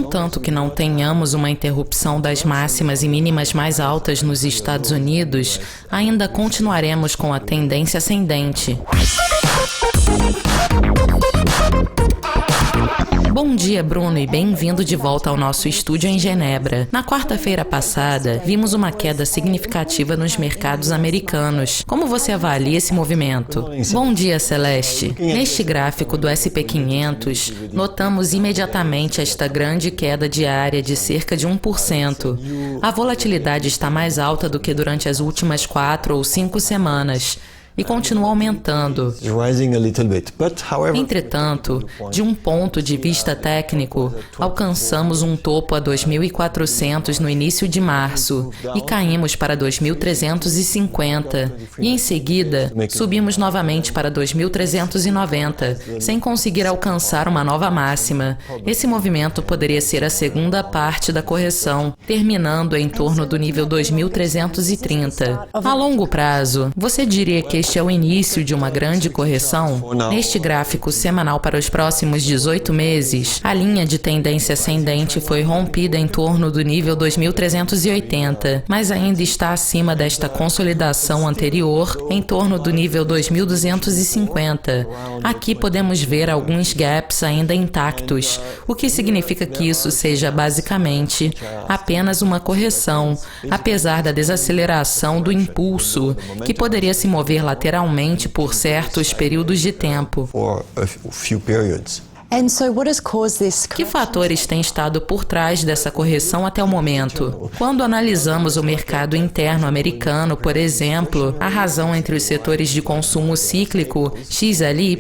Contanto que não tenhamos uma interrupção das máximas e mínimas mais altas nos Estados Unidos, ainda continuaremos com a tendência ascendente. Bom dia, Bruno, e bem-vindo de volta ao nosso estúdio em Genebra. Na quarta-feira passada, vimos uma queda significativa nos mercados americanos. Como você avalia esse movimento? Bom dia, Celeste. Neste gráfico do SP 500, notamos imediatamente esta grande queda diária de cerca de 1%. A volatilidade está mais alta do que durante as últimas 4 ou 5 semanas. E continua aumentando. Entretanto, de um ponto de vista técnico, alcançamos um topo a 2.400 no início de março e caímos para 2.350. E em seguida, subimos novamente para 2.390, sem conseguir alcançar uma nova máxima. Esse movimento poderia ser a segunda parte da correção, terminando em torno do nível 2.330. A longo prazo, você diria que este é o início de uma grande correção? Neste gráfico semanal para os próximos 18 meses, a linha de tendência ascendente foi rompida em torno do nível 2.380, mas ainda está acima desta consolidação anterior, em torno do nível 2.250. Aqui podemos ver alguns gaps ainda intactos, o que significa que isso seja basicamente apenas uma correção, apesar da desaceleração do impulso, que poderia se mover lateralmente por certos períodos de tempo. Que fatores têm estado por trás dessa correção até o momento? Quando analisamos o mercado interno americano, por exemplo, a razão entre os setores de consumo cíclico, XLY,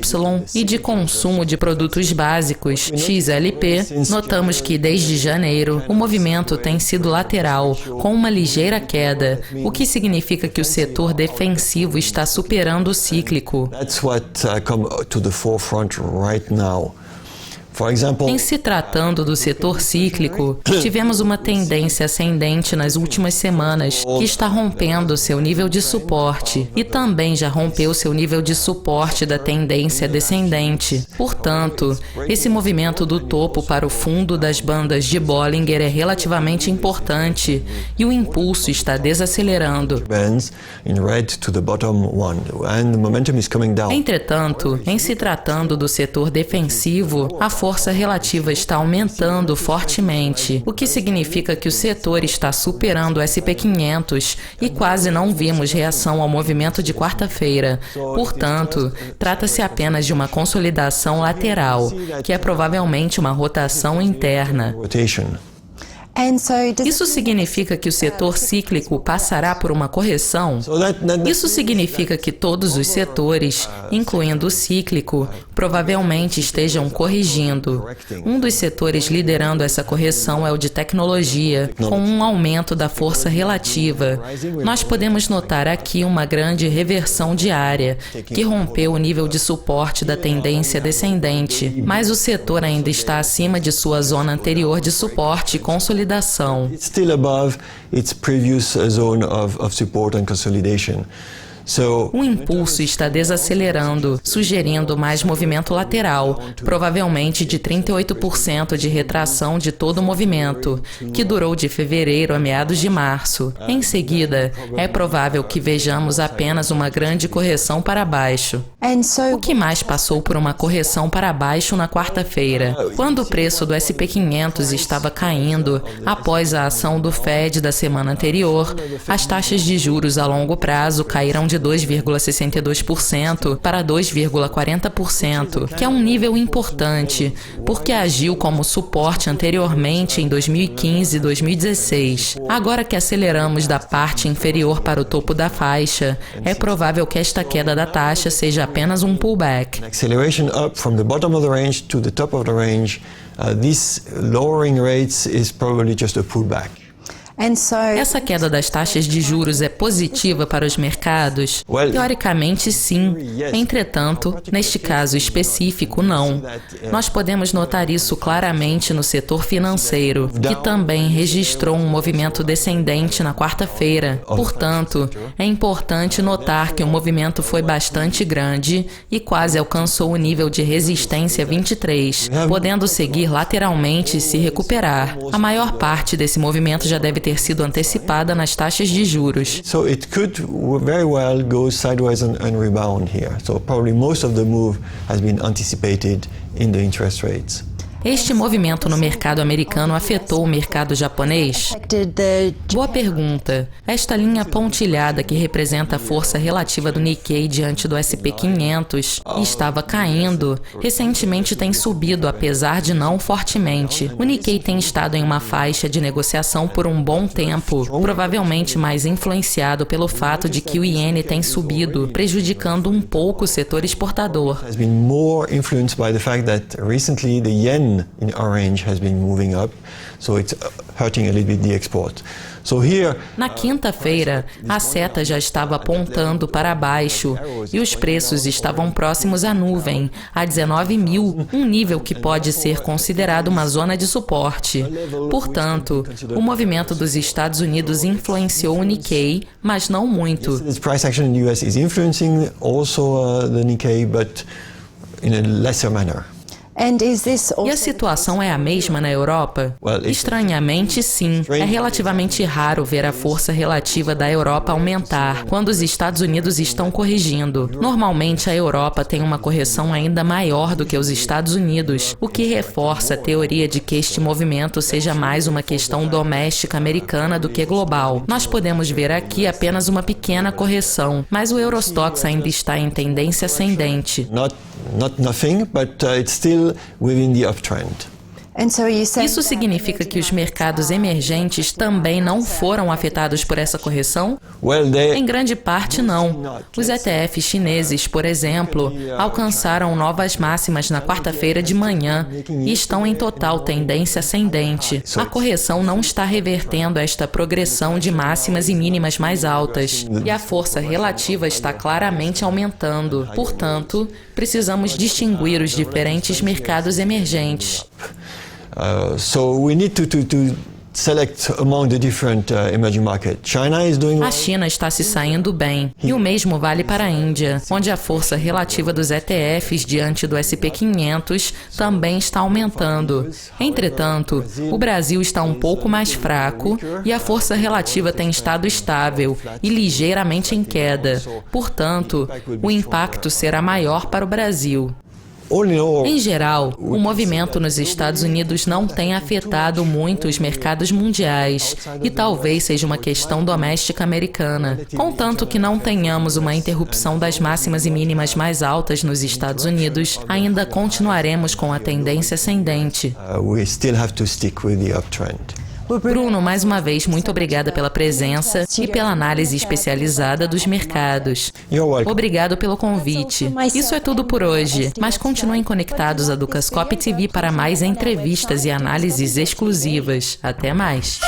e de consumo de produtos básicos, XLP, notamos que desde janeiro o movimento tem sido lateral, com uma ligeira queda, o que significa que o setor defensivo está superando o cíclico. Em se tratando do setor cíclico, tivemos uma tendência ascendente nas últimas semanas, que está rompendo seu nível de suporte e também já rompeu seu nível de suporte da tendência descendente. Portanto, esse movimento do topo para o fundo das bandas de Bollinger é relativamente importante e o impulso está desacelerando. Entretanto, em se tratando do setor defensivo, a força relativa está aumentando fortemente, o que significa que o setor está superando o SP 500 e quase não vimos reação ao movimento de quarta-feira. Portanto, trata-se apenas de uma consolidação lateral, que é provavelmente uma rotação interna. Isso significa que o setor cíclico passará por uma correção? Isso significa que todos os setores, incluindo o cíclico, provavelmente estejam corrigindo. Um dos setores liderando essa correção é o de tecnologia, com um aumento da força relativa. Nós podemos notar aqui uma grande reversão diária, que rompeu o nível de suporte da tendência descendente, mas o setor ainda está acima de sua zona anterior de suporte e consolidação. It's still above its previous zone of support and consolidation. O impulso está desacelerando, sugerindo mais movimento lateral, provavelmente de 38% de retração de todo o movimento, que durou de fevereiro a meados de março. Em seguida, é provável que vejamos apenas uma grande correção para baixo. O que mais passou por uma correção para baixo na quarta-feira? Quando o preço do SP 500 estava caindo, após a ação do Fed da semana anterior, as taxas de juros a longo prazo caíram de 2,62% para 2,40%, que é um nível importante, porque agiu como suporte anteriormente em 2015 e 2016. Agora que aceleramos da parte inferior para o topo da faixa, é provável que esta queda da taxa seja apenas um pullback. Acceleration up from the bottom of the range to the top of the range. This lowering rates is probably just a pullback. Essa queda das taxas de juros é positiva para os mercados? Teoricamente, sim. Entretanto, neste caso específico, não. Nós podemos notar isso claramente no setor financeiro, que também registrou um movimento descendente na quarta-feira. Portanto, é importante notar que o movimento foi bastante grande e quase alcançou o nível de resistência 23, podendo seguir lateralmente e se recuperar. A maior parte desse movimento já deve ter sido antecipada nas taxas de juros. So it could very well go sideways and rebound here. So probably most of the move has been anticipated in the interest rates. Este movimento no mercado americano afetou o mercado japonês? Boa pergunta. Esta linha pontilhada que representa a força relativa do Nikkei diante do S&P 500 e estava caindo, recentemente tem subido, apesar de não fortemente. O Nikkei tem estado em uma faixa de negociação por um bom tempo, provavelmente mais influenciado pelo fato de que o iene tem subido, prejudicando um pouco o setor exportador. Has been more influenced by the fact that recently the yen in orange has been moving up, so it's hurting a little bit the export. So here, na quinta-feira, a seta já estava apontando para baixo e os preços estavam próximos à nuvem, a 19.000, um nível que pode ser considerado uma zona de suporte. Portanto, o movimento dos Estados Unidos influenciou o Nikkei, mas não muito. This price action in the US is influencing also the Nikkei, but in a lesser manner. E a situação é a mesma na Europa? Estranhamente, sim. É relativamente raro ver a força relativa da Europa aumentar quando os Estados Unidos estão corrigindo. Normalmente, a Europa tem uma correção ainda maior do que os Estados Unidos, o que reforça a teoria de que este movimento seja mais uma questão doméstica americana do que global. Nós podemos ver aqui apenas uma pequena correção, mas o Eurostoxx ainda está em tendência ascendente. Not nothing, but it's still within the uptrend. Isso significa que os mercados emergentes também não foram afetados por essa correção? Em grande parte, não. Os ETFs chineses, por exemplo, alcançaram novas máximas na quarta-feira de manhã e estão em total tendência ascendente. A correção não está revertendo esta progressão de máximas e mínimas mais altas, e a força relativa está claramente aumentando. Portanto, precisamos distinguir os diferentes mercados emergentes. So we need to select among the different emerging markets. China is doing well. A China está se saindo bem, e o mesmo vale para a Índia, onde a força relativa dos ETFs diante do S&P 500 também está aumentando. Entretanto, o Brasil está um pouco mais fraco e a força relativa tem estado estável e ligeiramente em queda. Portanto, o impacto será maior para o Brasil. Em geral, o movimento nos Estados Unidos não tem afetado muito os mercados mundiais e talvez seja uma questão doméstica americana. Contanto que não tenhamos uma interrupção das máximas e mínimas mais altas nos Estados Unidos, ainda continuaremos com a tendência ascendente. We still have to stick with the uptrend. Bruno, mais uma vez, muito obrigada pela presença e pela análise especializada dos mercados. Obrigado pelo convite. Isso é tudo por hoje, mas continuem conectados a Dukascopy TV para mais entrevistas e análises exclusivas. Até mais!